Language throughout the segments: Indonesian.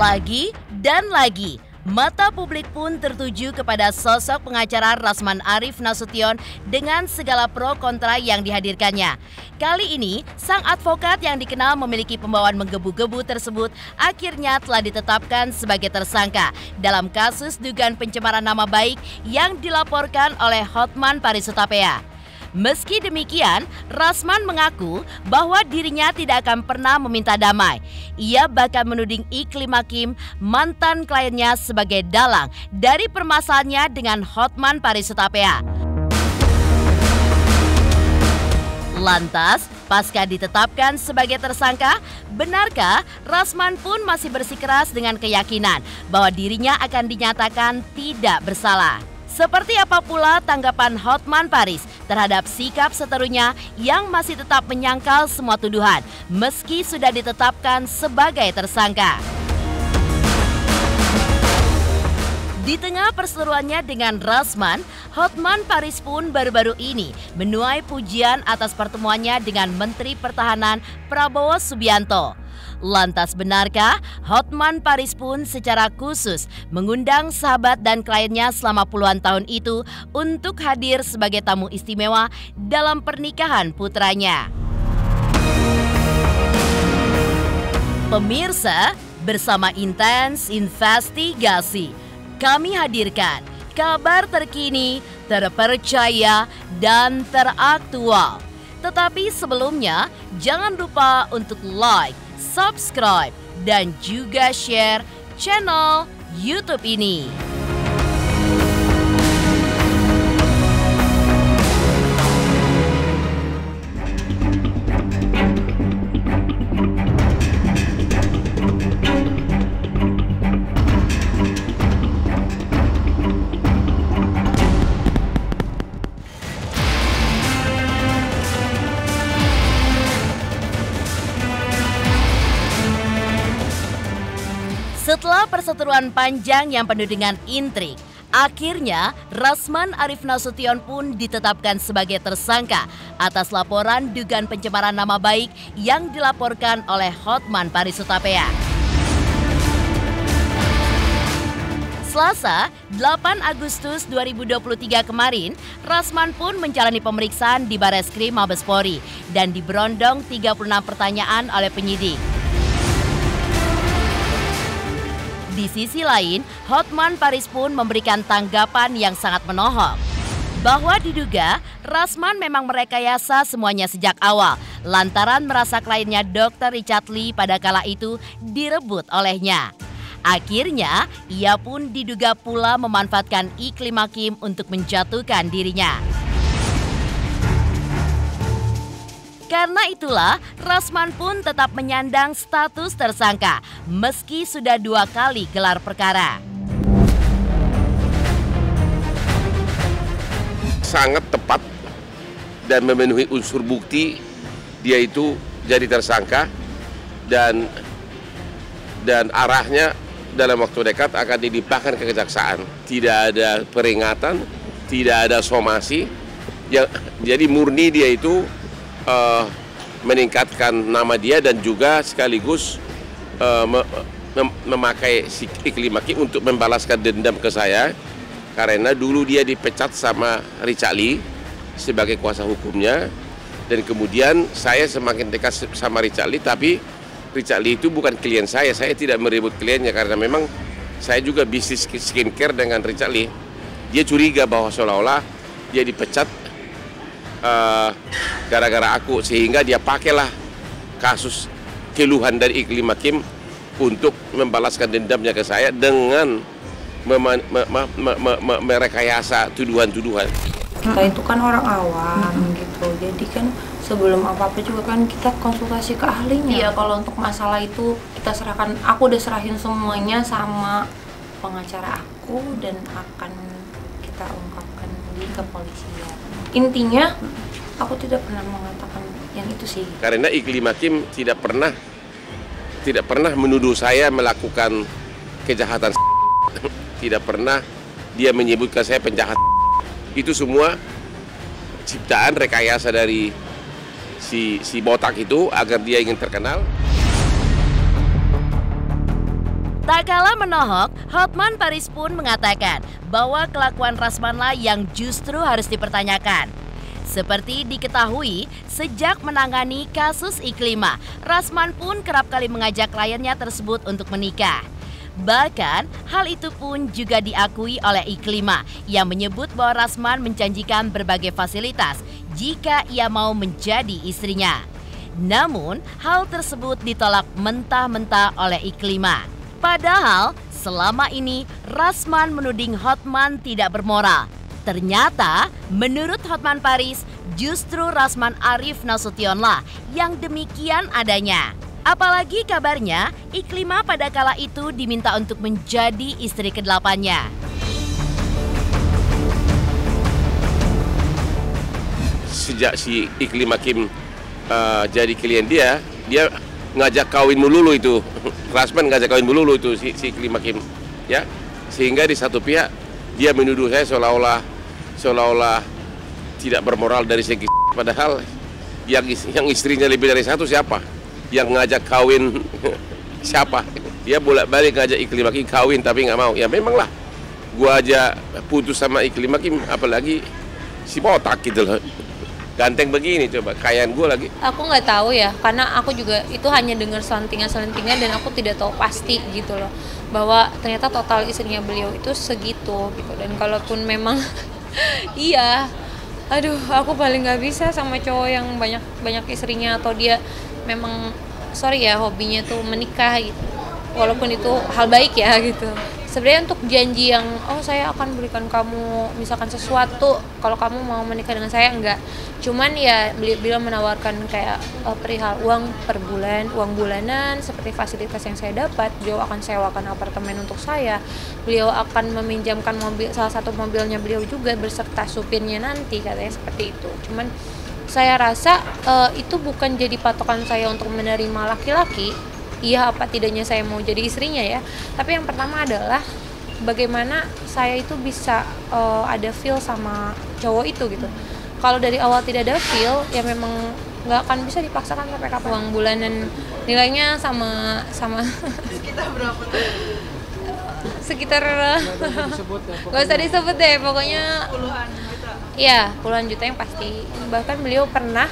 Lagi dan lagi, mata publik pun tertuju kepada sosok pengacara Rasman Arif Nasution dengan segala pro kontra yang dihadirkannya. Kali ini, sang advokat yang dikenal memiliki pembawaan menggebu-gebu tersebut akhirnya telah ditetapkan sebagai tersangka dalam kasus dugaan pencemaran nama baik yang dilaporkan oleh Hotman Paris Hutapea. Meski demikian, Rasman mengaku bahwa dirinya tidak akan pernah meminta damai. Ia bahkan menuding Iklim Hakim, mantan kliennya, sebagai dalang dari permasalahannya dengan Hotman Paris Hutapea. Lantas, pasca ditetapkan sebagai tersangka, benarkah Rasman pun masih bersikeras dengan keyakinan bahwa dirinya akan dinyatakan tidak bersalah? Seperti apa pula tanggapan Hotman Paris terhadap sikap seterunya yang masih tetap menyangkal semua tuduhan meski sudah ditetapkan sebagai tersangka? Di tengah perseteruannya dengan Rasman, Hotman Paris pun baru-baru ini menuai pujian atas pertemuannya dengan Menteri Pertahanan Prabowo Subianto. Lantas benarkah Hotman Paris pun secara khusus mengundang sahabat dan kliennya selama puluhan tahun itu untuk hadir sebagai tamu istimewa dalam pernikahan putranya? Pemirsa, bersama Intens Investigasi, kami hadirkan kabar terkini, terpercaya, dan teraktual. Tetapi sebelumnya, jangan lupa untuk like, subscribe, dan juga share channel YouTube ini. Setelah perseteruan panjang yang penuh dengan intrik, akhirnya Rasman Arif Nasution pun ditetapkan sebagai tersangka atas laporan dugaan pencemaran nama baik yang dilaporkan oleh Hotman Paris Hutapea. Selasa, 8 Agustus 2023 kemarin, Rasman pun menjalani pemeriksaan di Bareskrim Mabes Polri dan diberondong 36 pertanyaan oleh penyidik. Di sisi lain, Hotman Paris pun memberikan tanggapan yang sangat menohok bahwa diduga Rasman memang merekayasa semuanya sejak awal lantaran merasa kliennya Dr. Richard Lee pada kala itu direbut olehnya. Akhirnya, ia pun diduga pula memanfaatkan Iklim Hakim untuk menjatuhkan dirinya. Karena itulah, Rasman pun tetap menyandang status tersangka meski sudah 2 kali gelar perkara. Sangat tepat dan memenuhi unsur bukti dia itu jadi tersangka dan arahnya dalam waktu dekat akan dilimpahkan ke kejaksaan. Tidak ada peringatan, tidak ada somasi. Jadi murni dia itu meningkatkan nama dia dan juga sekaligus memakai Iklim Hakim untuk membalaskan dendam ke saya karena dulu dia dipecat sama Richard Lee sebagai kuasa hukumnya dan kemudian saya semakin dekat sama Richard Lee, tapi Richard Lee itu bukan klien saya tidak meribut kliennya karena memang saya juga bisnis skincare dengan Richard Lee. Dia curiga bahwa seolah-olah dia dipecat gara-gara aku, sehingga dia pakailah kasus keluhan dari Iklim Hakim untuk membalaskan dendamnya ke saya dengan merekayasa tuduhan-tuduhan. Kita itu kan orang awam gitu, jadi kan sebelum apa-apa juga kan kita konsultasi ke ahlinya. Iya, kalau untuk masalah itu kita serahkan, aku udah serahin semuanya sama pengacara aku dan akan kita ungkapkan di kepolisian. Intinya aku tidak pernah mengatakan yang itu sih. Karena Iklim Hakim tidak pernah menuduh saya melakukan kejahatan. Tidak pernah dia menyebutkan saya penjahat. Itu semua ciptaan rekayasa dari si botak itu agar dia ingin terkenal. Tak kalah menohok, Hotman Paris pun mengatakan bahwa kelakuan Rasmanlah yang justru harus dipertanyakan. Seperti diketahui, sejak menangani kasus Iklimah, Rasman pun kerap kali mengajak kliennya tersebut untuk menikah. Bahkan, hal itu pun juga diakui oleh Iklimah yang menyebut bahwa Rasman menjanjikan berbagai fasilitas jika ia mau menjadi istrinya. Namun, hal tersebut ditolak mentah-mentah oleh Iklimah. Padahal, selama ini Rasman menuding Hotman tidak bermoral. Ternyata, menurut Hotman Paris, justru Rasman Arif Nasutionlah yang demikian adanya. Apalagi kabarnya, Iklimah pada kala itu diminta untuk menjadi istri ke-8-nya. Sejak si Iklimah Kim jadi klien dia ngajak kawin melulu itu. Rasman ngajak kawin melulu itu si Iklimah Kim, ya. Sehingga di satu pihak dia menuduh saya seolah-olah tidak bermoral dari segi, padahal yang istrinya lebih dari satu siapa? Yang ngajak kawin siapa? Dia bolak-balik ngajak Iklimah Kim kawin tapi nggak mau. Ya memanglah, gua aja putus sama Iklimah Kim, apalagi si botak gitu loh. Ganteng begini coba, kayaan gue lagi. Aku nggak tahu ya, karena aku juga itu hanya dengar selentingan-selentingan dan aku tidak tahu pasti gitu loh, bahwa ternyata total istrinya beliau itu segitu gitu. Dan kalaupun memang iya, aduh aku paling nggak bisa sama cowok yang banyak istrinya, atau dia memang sorry ya hobinya tuh menikah gitu. Walaupun itu hal baik ya gitu. Sebenarnya untuk janji yang saya akan berikan kamu misalkan sesuatu kalau kamu mau menikah dengan saya, enggak. Cuman ya beliau menawarkan kayak perihal uang per bulan, uang bulanan seperti fasilitas yang saya dapat. Beliau akan sewakan apartemen untuk saya. Beliau akan meminjamkan mobil, salah satu mobilnya beliau juga beserta supirnya nanti, katanya seperti itu. Cuman saya rasa itu bukan jadi patokan saya untuk menerima laki-laki. Iya apa tidaknya saya mau jadi istrinya ya. Tapi yang pertama adalah bagaimana saya itu bisa ada feel sama cowok itu gitu. Kalau dari awal tidak ada feel, ya memang nggak akan bisa dipaksakan sampai kapan. Uang bulanan nilainya sama sekitar berapa tuh? Sekitar nggak usah disebut deh, pokoknya Puluhan juta. Iya, puluhan juta yang pasti. Bahkan beliau pernah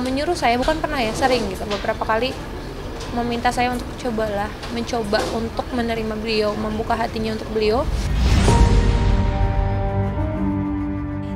menyuruh saya, bukan pernah ya, sering gitu, beberapa kali meminta saya untuk mencoba untuk menerima beliau, membuka hatinya untuk beliau.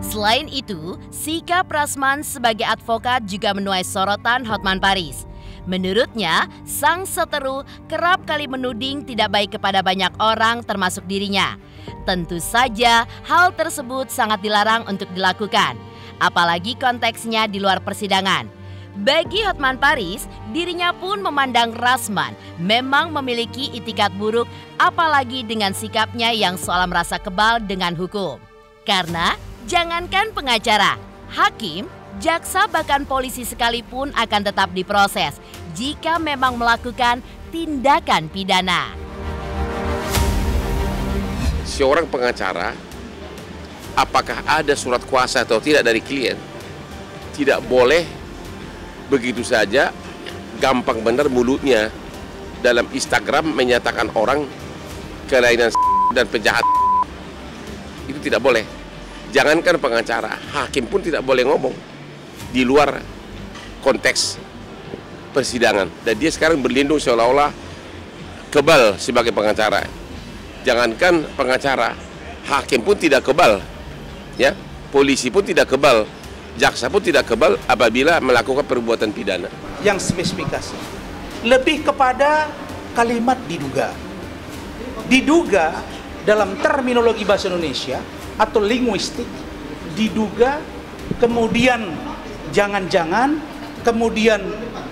Selain itu, sikap Rasman sebagai advokat juga menuai sorotan Hotman Paris. Menurutnya, sang seteru kerap kali menuding tidak baik kepada banyak orang termasuk dirinya. Tentu saja hal tersebut sangat dilarang untuk dilakukan, apalagi konteksnya di luar persidangan. Bagi Hotman Paris, dirinya pun memandang Rasman memang memiliki itikat buruk, apalagi dengan sikapnya yang seolah merasa kebal dengan hukum. Karena jangankan pengacara, hakim, jaksa bahkan polisi sekalipun akan tetap diproses jika memang melakukan tindakan pidana. Seorang pengacara, apakah ada surat kuasa atau tidak dari klien, tidak boleh begitu saja gampang benar mulutnya dalam Instagram menyatakan orang kelainan dan penjahat. Itu tidak boleh. Jangankan pengacara, hakim pun tidak boleh ngomong di luar konteks persidangan. Dan dia sekarang berlindung seolah-olah kebal sebagai pengacara. Jangankan pengacara, hakim pun tidak kebal, ya, polisi pun tidak kebal, jaksa pun tidak kebal apabila melakukan perbuatan pidana. Yang spesifikasi lebih kepada kalimat diduga. Diduga dalam terminologi bahasa Indonesia atau linguistik, diduga, kemudian jangan-jangan, kemudian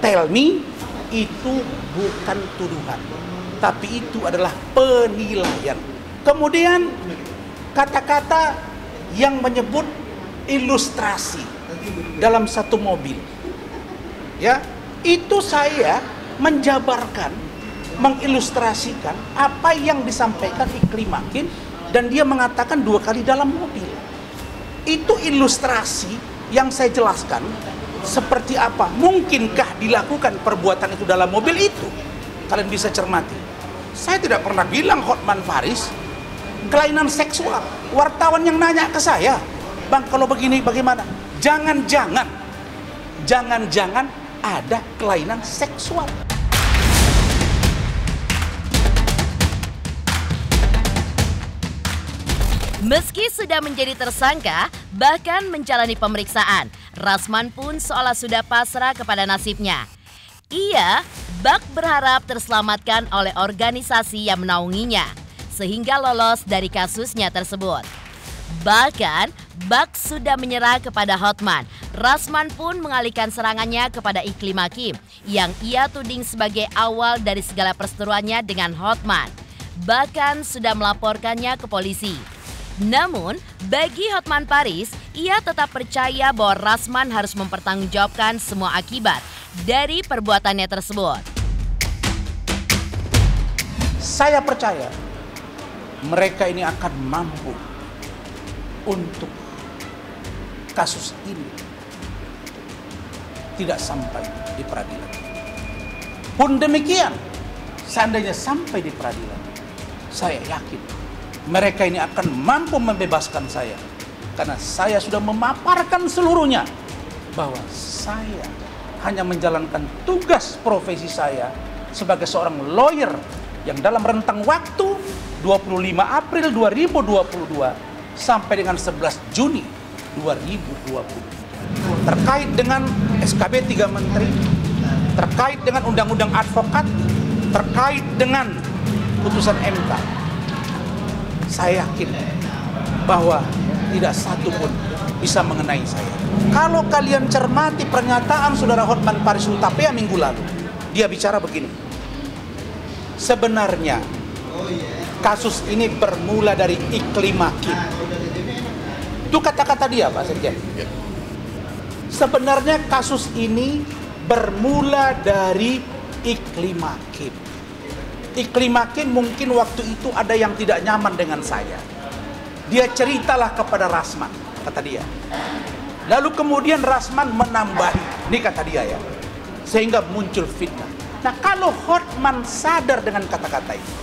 tell me, itu bukan tuduhan, tapi itu adalah penilaian. Kemudian kata-kata yang menyebut ilustrasi dalam satu mobil, ya, itu saya menjabarkan, mengilustrasikan apa yang disampaikan Iklimah Kim, dan dia mengatakan 2 kali dalam mobil. Itu ilustrasi yang saya jelaskan seperti apa. Mungkinkah dilakukan perbuatan itu dalam mobil itu? Kalian bisa cermati. Saya tidak pernah bilang Hotman Paris kelainan seksual. Wartawan yang nanya ke saya, Bang, kalau begini bagaimana? Jangan-jangan ada kelainan seksual. Meski sudah menjadi tersangka, bahkan menjalani pemeriksaan, Rasman pun seolah sudah pasrah kepada nasibnya. Ia bak berharap terselamatkan oleh organisasi yang menaunginya, sehingga lolos dari kasusnya tersebut. Bahkan, Bak sudah menyerah kepada Hotman. Rasman pun mengalihkan serangannya kepada Iklim Hakim, yang ia tuding sebagai awal dari segala perseteruannya dengan Hotman. Bahkan sudah melaporkannya ke polisi. Namun, bagi Hotman Paris, ia tetap percaya bahwa Rasman harus mempertanggungjawabkan semua akibat dari perbuatannya tersebut. Saya percaya mereka ini akan mampu untuk kasus ini tidak sampai di peradilan. Pun demikian, seandainya sampai di peradilan, saya yakin mereka ini akan mampu membebaskan saya, karena saya sudah memaparkan seluruhnya bahwa saya hanya menjalankan tugas profesi saya sebagai seorang lawyer yang dalam rentang waktu 25 April 2022 sampai dengan 11 Juni 2020 terkait dengan SKB 3 Menteri, terkait dengan Undang-Undang Advokat, terkait dengan putusan MK. Saya yakin bahwa tidak satu pun bisa mengenai saya. Kalau kalian cermati pernyataan saudara Hotman Paris Hutapea minggu lalu, dia bicara begini. Sebenarnya kasus ini bermula dari Iklim Hakim. Itu kata-kata dia, Pak Sekjen. Sebenarnya kasus ini bermula dari Iklim Hakim. Iklim Hakim mungkin waktu itu ada yang tidak nyaman dengan saya. Dia ceritalah kepada Rasman, kata dia. Lalu kemudian Rasman menambahi, ini kata dia ya, sehingga muncul fitnah. Nah, kalau Hotman sadar dengan kata-kata itu,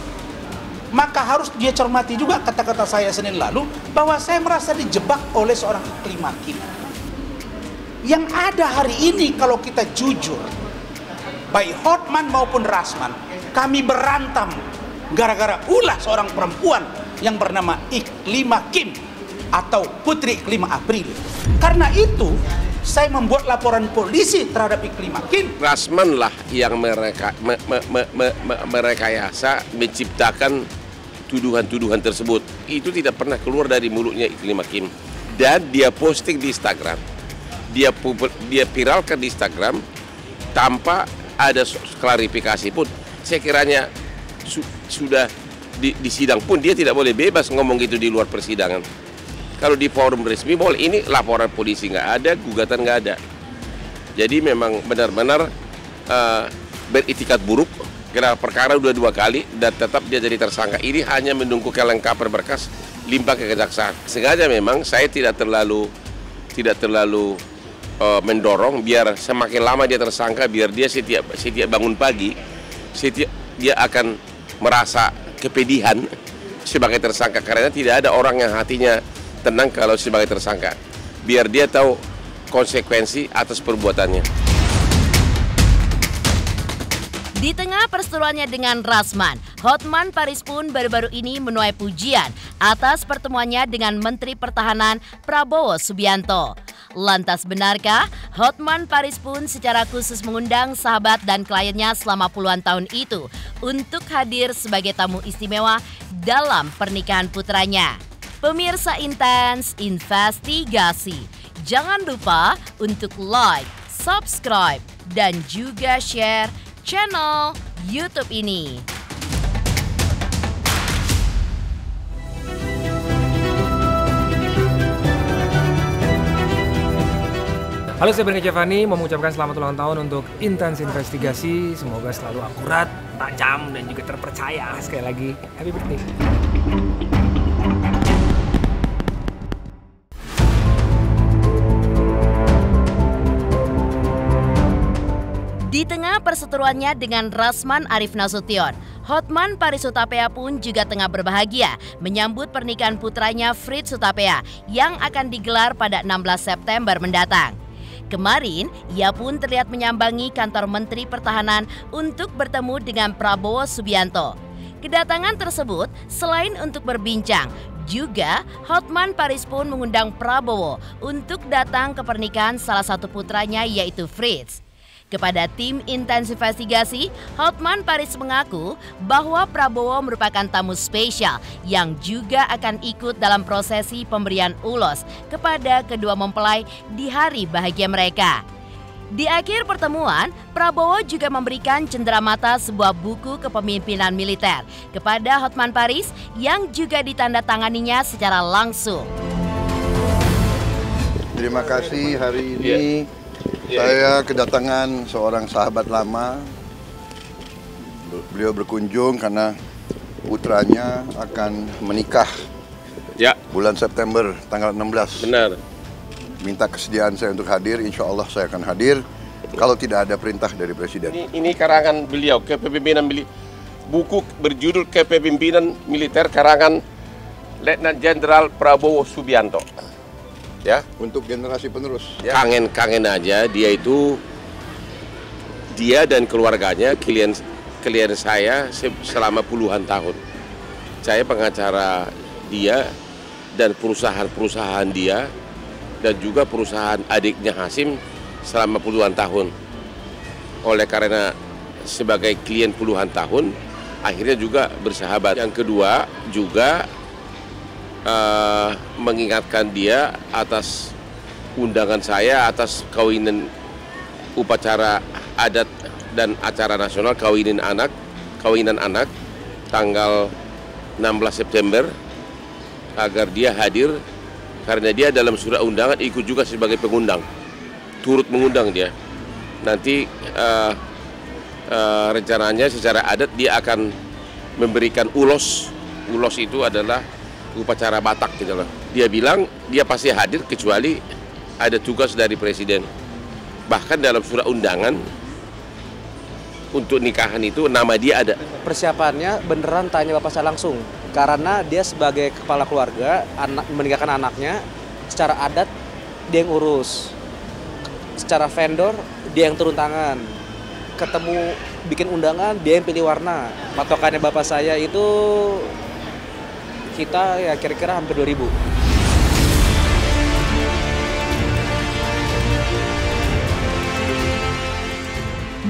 maka harus dia cermati juga kata-kata saya Senin lalu, bahwa saya merasa dijebak oleh seorang Iklim Hakim. Yang ada hari ini kalau kita jujur, baik Hotman maupun Rasman, kami berantam gara-gara ulah seorang perempuan yang bernama Iklim Hakim atau Putri Iklim April. Karena itu, saya membuat laporan polisi terhadap Iklim Hakim. Rasman lah yang merekayasa, menciptakan tuduhan-tuduhan tersebut. Itu tidak pernah keluar dari mulutnya Iklim Hakim. Dan dia posting di Instagram. Dia viralkan di Instagram tanpa ada klarifikasi pun. Saya kiranya sudah di sidang pun dia tidak boleh bebas ngomong gitu di luar persidangan. Kalau di forum resmi boleh, ini laporan polisi nggak ada, gugatan nggak ada. Jadi memang benar-benar beritikat buruk, kira perkara udah 2 kali dan tetap dia jadi tersangka. Ini hanya menunggu kelengkapan berkas limpah ke kejaksaan. Sengaja memang saya tidak terlalu mendorong biar semakin lama dia tersangka, biar dia setiap bangun pagi dia akan merasa kepedihan sebagai tersangka, karena tidak ada orang yang hatinya tenang kalau sebagai tersangka. Biar dia tahu konsekuensi atas perbuatannya. Di tengah perseteruannya dengan Rasman, Hotman Paris pun baru-baru ini menuai pujian atas pertemuannya dengan Menteri Pertahanan Prabowo Subianto. Lantas benarkah Hotman Paris pun secara khusus mengundang sahabat dan kliennya selama puluhan tahun itu untuk hadir sebagai tamu istimewa dalam pernikahan putranya? Pemirsa Intens Investigasi, jangan lupa untuk like, subscribe, dan juga share channel YouTube ini. Halo, saya Berni Cevani, mau mengucapkan selamat ulang tahun untuk Intens Investigasi. Semoga selalu akurat, tajam, dan juga terpercaya. Sekali lagi, happy birthday. Di tengah perseteruannya dengan Rasman Arif Nasution, Hotman Paris Hutapea pun juga tengah berbahagia menyambut pernikahan putranya Frits Hutapea yang akan digelar pada 16 September mendatang. Kemarin, ia pun terlihat menyambangi kantor Menteri Pertahanan untuk bertemu dengan Prabowo Subianto. Kedatangan tersebut selain untuk berbincang, juga Hotman Paris pun mengundang Prabowo untuk datang ke pernikahan salah satu putranya yaitu Frits. Kepada tim intensif investigasi, Hotman Paris mengaku bahwa Prabowo merupakan tamu spesial yang juga akan ikut dalam prosesi pemberian ulos kepada kedua mempelai di hari bahagia mereka. Di akhir pertemuan, Prabowo juga memberikan cenderamata sebuah buku kepemimpinan militer kepada Hotman Paris yang juga ditandatanganinya secara langsung. Terima kasih hari ini. Saya kedatangan seorang sahabat lama. Beliau berkunjung karena putranya akan menikah bulan September tanggal 16. Benar. Minta kesediaan saya untuk hadir, insya Allah saya akan hadir kalau tidak ada perintah dari Presiden. Ini karangan beliau, kepemimpinan buku berjudul Kepemimpinan Militer karangan Letnan Jenderal Prabowo Subianto. Ya, untuk generasi penerus. Kangen aja dia dan keluarganya klien saya selama puluhan tahun. Saya pengacara dia dan perusahaan dia dan juga perusahaan adiknya Hasim selama puluhan tahun. Oleh karena sebagai klien puluhan tahun, akhirnya juga bersahabat. Yang kedua juga mengingatkan dia atas undangan saya atas kawinan upacara adat dan acara nasional kawinan anak tanggal 16 September agar dia hadir karena dia dalam surat undangan ikut juga sebagai pengundang, turut mengundang dia. Nanti rencananya secara adat dia akan memberikan ulos itu adalah upacara Batak gitu loh. Dia bilang dia pasti hadir kecuali ada tugas dari Presiden. Bahkan dalam surat undangan untuk nikahan itu nama dia ada. Persiapannya beneran tanya bapak saya langsung. Karena dia sebagai kepala keluarga, meninggalkan anaknya, secara adat dia yang urus. Secara vendor dia yang turun tangan. Ketemu bikin undangan dia yang pilih warna. Patokannya bapak saya itu kita ya kira-kira hampir 2.000.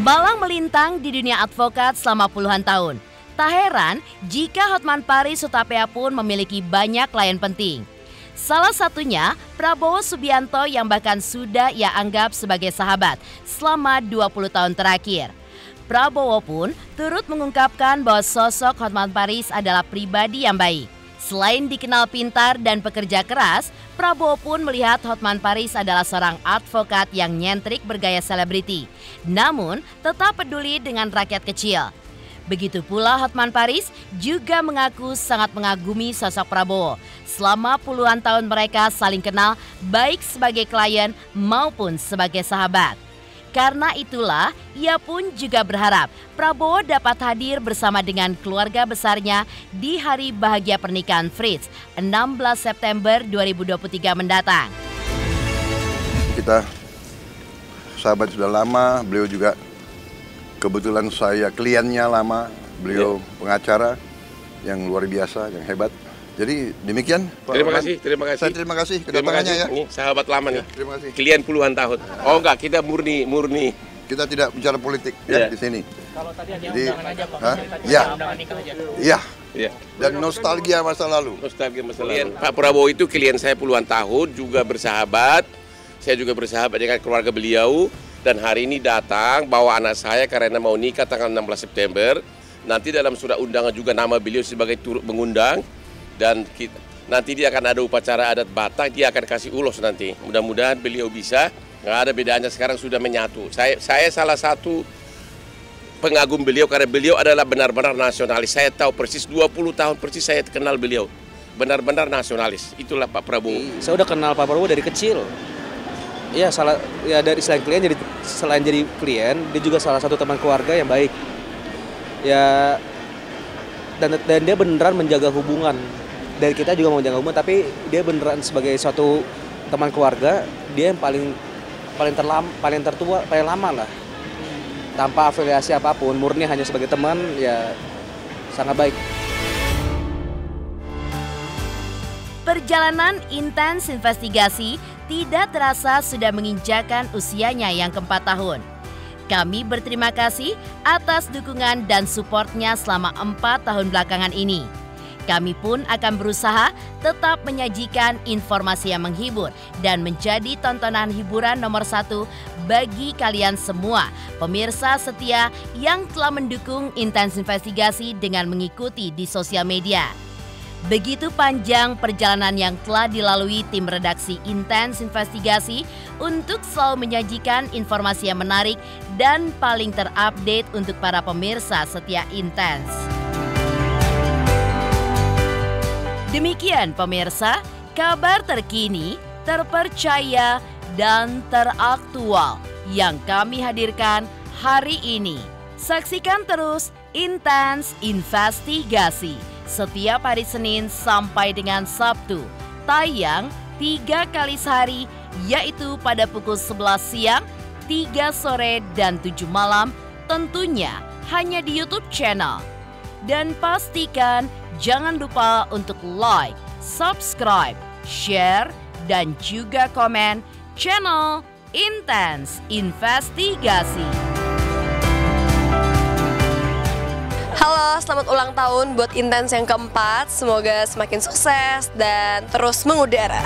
Malang melintang di dunia advokat selama puluhan tahun. Tak heran jika Hotman Paris Hutapea pun memiliki banyak klien penting. Salah satunya Prabowo Subianto yang bahkan sudah ia anggap sebagai sahabat selama 20 tahun terakhir. Prabowo pun turut mengungkapkan bahwa sosok Hotman Paris adalah pribadi yang baik. Selain dikenal pintar dan pekerja keras, Prabowo pun melihat Hotman Paris adalah seorang advokat yang nyentrik bergaya selebriti, namun tetap peduli dengan rakyat kecil. Begitu pula Hotman Paris juga mengaku sangat mengagumi sosok Prabowo. Selama puluhan tahun mereka saling kenal baik sebagai klien maupun sebagai sahabat. Karena itulah, ia pun juga berharap Prabowo dapat hadir bersama dengan keluarga besarnya di hari bahagia pernikahan Frits 16 September 2023 mendatang. Kita sahabat sudah lama, beliau juga kebetulan saya kliennya lama, beliau pengacara yang luar biasa, yang hebat. Jadi demikian. Terima kasih. Saya terima kasih kedatangannya ya. Ini sahabat lama nih. Terima kasih. Klien puluhan tahun. Oh enggak, kita murni. Kita tidak bicara politik ya di sini. Kalau tadi hanya Jadi, undangan aja Pak. Ya. Undangan nikah aja. Iya. Dan nostalgia masa lalu. Pak Prabowo itu klien saya puluhan tahun, juga bersahabat. Saya juga bersahabat dengan keluarga beliau. Dan hari ini datang bawa anak saya karena mau nikah tanggal 16 September. Nanti dalam surat undangan juga nama beliau sebagai turut mengundang. Dan nanti dia akan ada upacara adat Batak, dia akan kasih ulos nanti. Mudah-mudahan beliau bisa, nggak ada bedanya sekarang sudah menyatu. Saya salah satu pengagum beliau karena beliau adalah benar-benar nasionalis. Saya tahu persis 20 tahun persis saya kenal beliau. Benar-benar nasionalis, itulah Pak Prabowo. Saya udah kenal Pak Prabowo dari kecil. Ya dari selain jadi klien, dia juga salah satu teman keluarga yang baik. Ya dan dia beneran menjaga hubungan. Dari kita juga mau menjaga hubungan, tapi dia beneran sebagai suatu teman keluarga, dia yang paling tertua, paling lama lah. Tanpa afiliasi apapun, murni hanya sebagai teman, ya sangat baik. Perjalanan intens investigasi tidak terasa sudah menginjakan usianya yang ke-4 tahun. Kami berterima kasih atas dukungan dan suportnya selama 4 tahun belakangan ini. Kami pun akan berusaha tetap menyajikan informasi yang menghibur dan menjadi tontonan hiburan nomor 1 bagi kalian semua, pemirsa setia yang telah mendukung Intens Investigasi dengan mengikuti di sosial media. Begitu panjang perjalanan yang telah dilalui tim redaksi Intens Investigasi untuk selalu menyajikan informasi yang menarik dan paling terupdate untuk para pemirsa setia Intens. Demikian pemirsa, kabar terkini, terpercaya, dan teraktual yang kami hadirkan hari ini. Saksikan terus Intens Investigasi setiap hari Senin sampai dengan Sabtu, tayang 3 kali sehari, yaitu pada pukul 11 siang, 3 sore, dan 7 malam, tentunya hanya di YouTube channel. Dan pastikan jangan lupa untuk like, subscribe, share, dan juga komen channel Intens Investigasi. Halo, selamat ulang tahun buat Intens yang ke-4. Semoga semakin sukses dan terus mengudara.